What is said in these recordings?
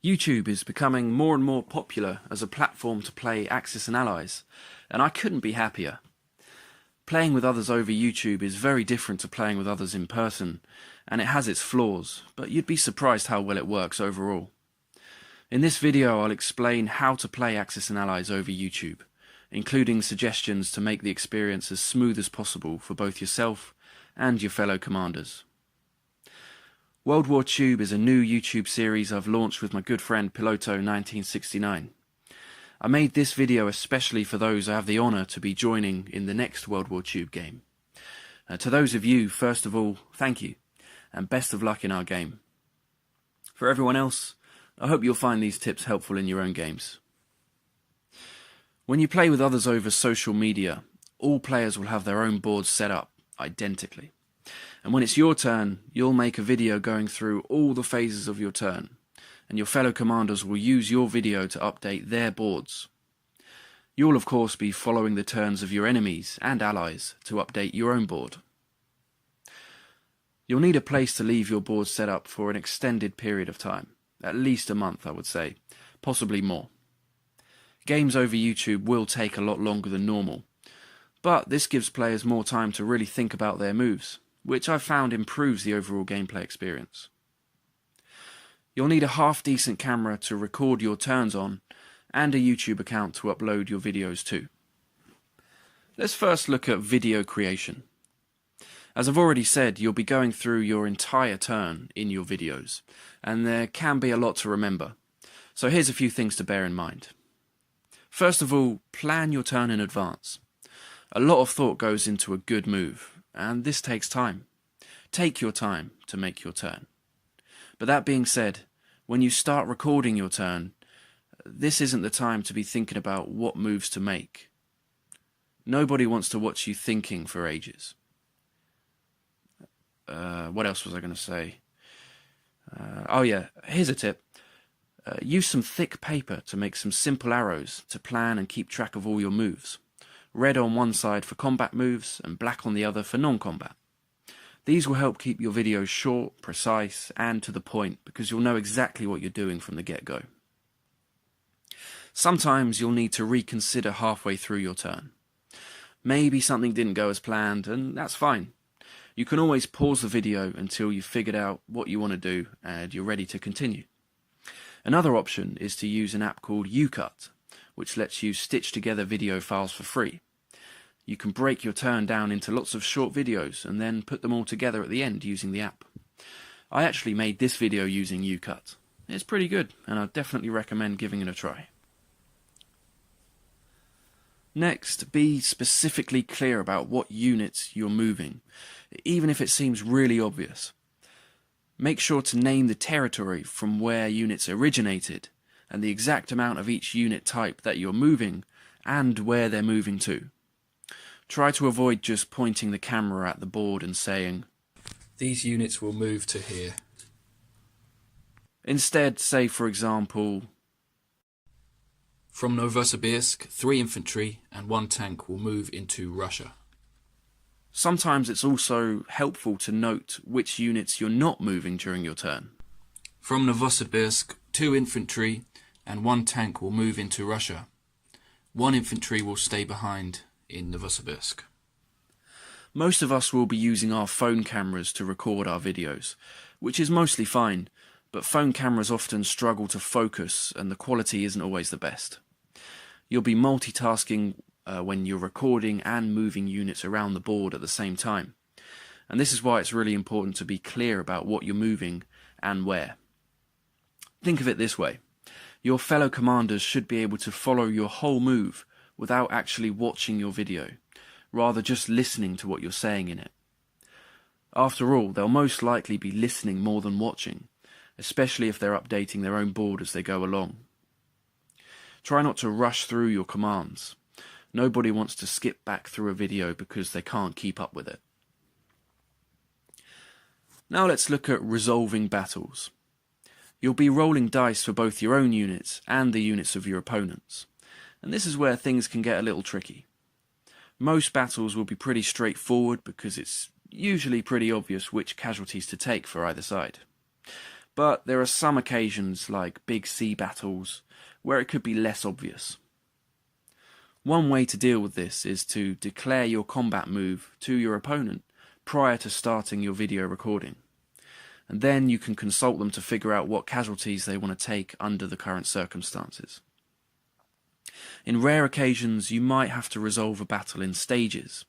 YouTube is becoming more and more popular as a platform to play Axis and Allies, and I couldn't be happier. Playing with others over YouTube is very different to playing with others in person, and it has its flaws, but you'd be surprised how well it works overall. In this video I'll explain how to play Axis and Allies over YouTube, including suggestions to make the experience as smooth as possible for both yourself and your fellow commanders. WWTube is a new YouTube series I've launched with my good friend Piloto 1969. I made this video especially for those I have the honour to be joining in the next WWTube game. To those of you, first of all, thank you, and best of luck in our game. For everyone else, I hope you'll find these tips helpful in your own games. When you play with others over social media, all players will have their own boards set up identically. And when it's your turn, you'll make a video going through all the phases of your turn, and your fellow commanders will use your video to update their boards. You'll of course be following the turns of your enemies and allies to update your own board. You'll need a place to leave your board set up for an extended period of time, at least a month I would say, possibly more. Games over YouTube will take a lot longer than normal, but this gives players more time to really think about their moves, which I've found improves the overall gameplay experience. You'll need a half-decent camera to record your turns on, and a YouTube account to upload your videos to. Let's first look at video creation. As I've already said, you'll be going through your entire turn in your videos, and there can be a lot to remember, so here's a few things to bear in mind. First of all, plan your turn in advance. A lot of thought goes into a good move, and this takes time. Take your time to make your turn. But that being said, when you start recording your turn, this isn't the time to be thinking about what moves to make. Nobody wants to watch you thinking for ages. What else was I going to say? Oh yeah, here's a tip. Use some thick paper to make some simple arrows to plan and keep track of all your moves. Red on one side for combat moves and black on the other for non-combat. These will help keep your videos short, precise and to the point because you'll know exactly what you're doing from the get-go. Sometimes you'll need to reconsider halfway through your turn. Maybe something didn't go as planned and that's fine. You can always pause the video until you've figured out what you want to do and you're ready to continue. Another option is to use an app called Etiquette, which lets you stitch together video files for free. You can break your turn down into lots of short videos and then put them all together at the end using the app. I actually made this video using Etiquette. It's pretty good and I'd definitely recommend giving it a try. Next, be specifically clear about what units you're moving, even if it seems really obvious. Make sure to name the territory from where units originated and the exact amount of each unit type that you're moving and where they're moving to. Try to avoid just pointing the camera at the board and saying, "These units will move to here." Instead, say for example, "From Novosibirsk, 3 infantry and 1 tank will move into Russia." Sometimes it's also helpful to note which units you're not moving during your turn. From Novosibirsk, 2 infantry and 1 tank will move into Russia. 1 infantry will stay behind in Novosibirsk. Most of us will be using our phone cameras to record our videos, which is mostly fine, but phone cameras often struggle to focus and the quality isn't always the best. You'll be multitasking when you're recording and moving units around the board at the same time. And this is why it's really important to be clear about what you're moving and where. Think of it this way. Your fellow commanders should be able to follow your whole move without actually watching your video, rather just listening to what you're saying in it. After all, they'll most likely be listening more than watching, especially if they're updating their own board as they go along. Try not to rush through your commands. Nobody wants to skip back through a video because they can't keep up with it. Now let's look at resolving battles. You'll be rolling dice for both your own units and the units of your opponents, and this is where things can get a little tricky. Most battles will be pretty straightforward because it's usually pretty obvious which casualties to take for either side. but there are some occasions, like big sea battles, where it could be less obvious. One way to deal with this is to declare your combat move to your opponent prior to starting your video recording, and then you can consult them to figure out what casualties they want to take under the current circumstances. In rare occasions, you might have to resolve a battle in stages.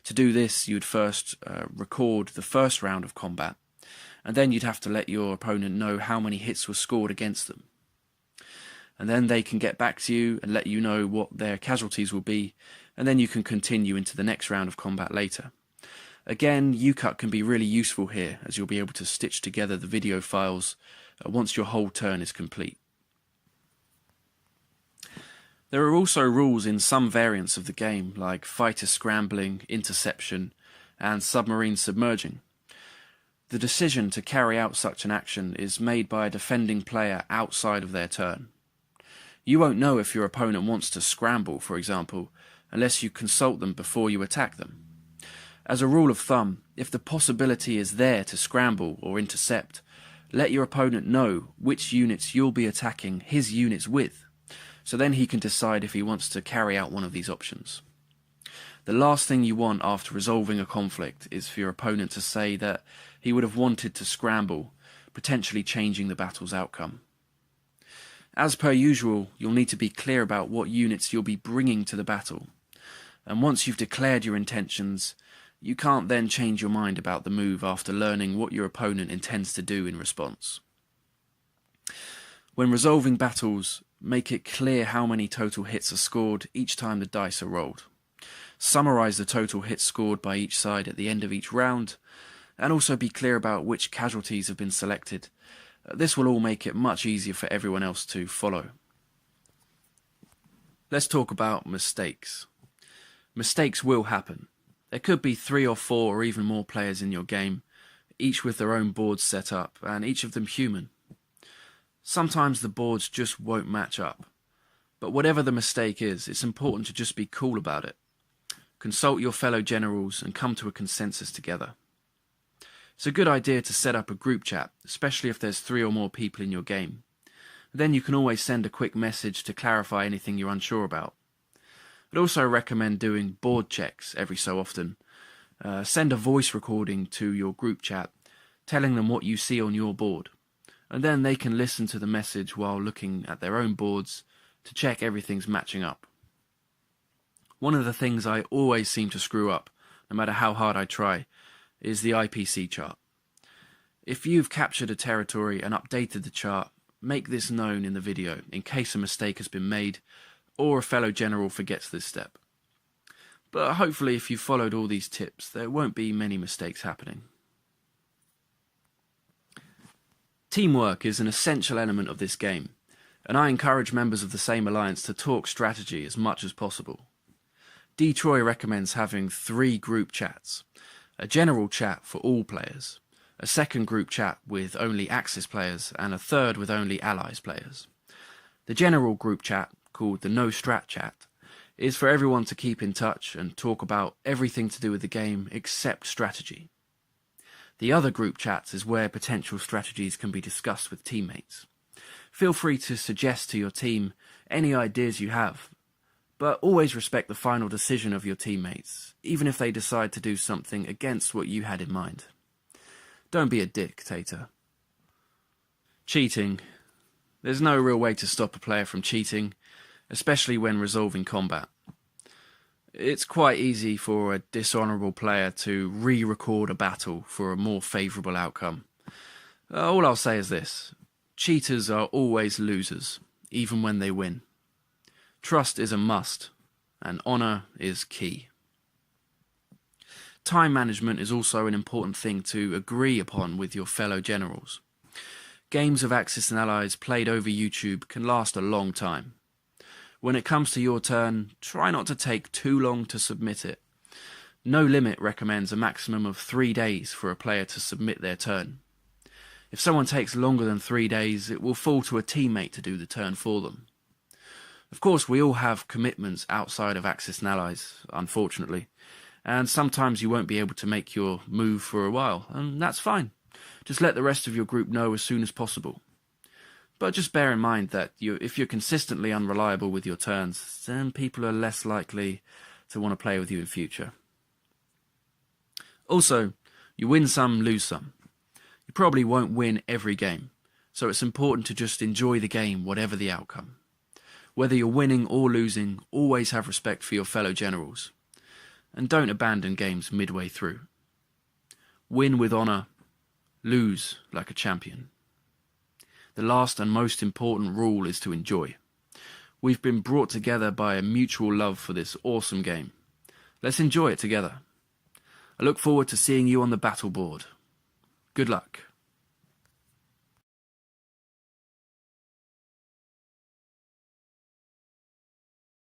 To do this, you'd first record the first round of combat, and then you'd have to let your opponent know how many hits were scored against them. And then they can get back to you and let you know what their casualties will be, and then you can continue into the next round of combat later. Again, UCut can be really useful here, as you'll be able to stitch together the video files once your whole turn is complete. There are also rules in some variants of the game, like fighter scrambling, interception, and submarine submerging. The decision to carry out such an action is made by a defending player outside of their turn. You won't know if your opponent wants to scramble, for example, unless you consult them before you attack them. As a rule of thumb, if the possibility is there to scramble or intercept, let your opponent know which units you'll be attacking his units with, so then he can decide if he wants to carry out one of these options. The last thing you want after resolving a conflict is for your opponent to say that he would have wanted to scramble, potentially changing the battle's outcome. As per usual, you'll need to be clear about what units you'll be bringing to the battle, and once you've declared your intentions, you can't then change your mind about the move after learning what your opponent intends to do in response. When resolving battles, make it clear how many total hits are scored each time the dice are rolled. Summarise the total hits scored by each side at the end of each round, and also be clear about which casualties have been selected. This will all make it much easier for everyone else to follow. Let's talk about mistakes. Mistakes will happen. There could be 3 or 4 or even more players in your game, each with their own boards set up, and each of them human. Sometimes the boards just won't match up. But whatever the mistake is, it's important to just be cool about it. Consult your fellow generals and come to a consensus together. It's a good idea to set up a group chat, especially if there's 3 or more people in your game. Then you can always send a quick message to clarify anything you're unsure about. I'd also recommend doing board checks every so often. Send a voice recording to your group chat, telling them what you see on your board, and then they can listen to the message while looking at their own boards to check everything's matching up. One of the things I always seem to screw up, no matter how hard I try, is the IPC chart. If you've captured a territory and updated the chart, make this known in the video in case a mistake has been made or a fellow general forgets this step. But hopefully if you followed all these tips, there won't be many mistakes happening. Teamwork is an essential element of this game, and I encourage members of the same alliance to talk strategy as much as possible. Dtroy recommends having 3 group chats: a general chat for all players, a second group chat with only Axis players, and a third with only Allies players. The general group chat, called the No Strat chat, is for everyone to keep in touch and talk about everything to do with the game except strategy. The other group chats is where potential strategies can be discussed with teammates. Feel free to suggest to your team any ideas you have, but always respect the final decision of your teammates, even if they decide to do something against what you had in mind. Don't be a dictator. Cheating. There's no real way to stop a player from cheating, especially when resolving combat. It's quite easy for a dishonourable player to re-record a battle for a more favourable outcome. All I'll say is this: cheaters are always losers, even when they win. Trust is a must, and honour is key. Time management is also an important thing to agree upon with your fellow generals. Games of Axis and Allies played over YouTube can last a long time. When it comes to your turn, try not to take too long to submit it. NoLimit recommends a maximum of 3 days for a player to submit their turn. If someone takes longer than 3 days, it will fall to a teammate to do the turn for them. Of course, we all have commitments outside of Axis and Allies, unfortunately, and sometimes you won't be able to make your move for a while, and that's fine. Just let the rest of your group know as soon as possible. But just bear in mind that if you're consistently unreliable with your turns, then people are less likely to want to play with you in future. Also, you win some, lose some. You probably won't win every game, so it's important to just enjoy the game, whatever the outcome. Whether you're winning or losing, always have respect for your fellow generals, and don't abandon games midway through. Win with honour, lose like a champion. The last and most important rule is to enjoy. We've been brought together by a mutual love for this awesome game. Let's enjoy it together. I look forward to seeing you on the battle board. Good luck.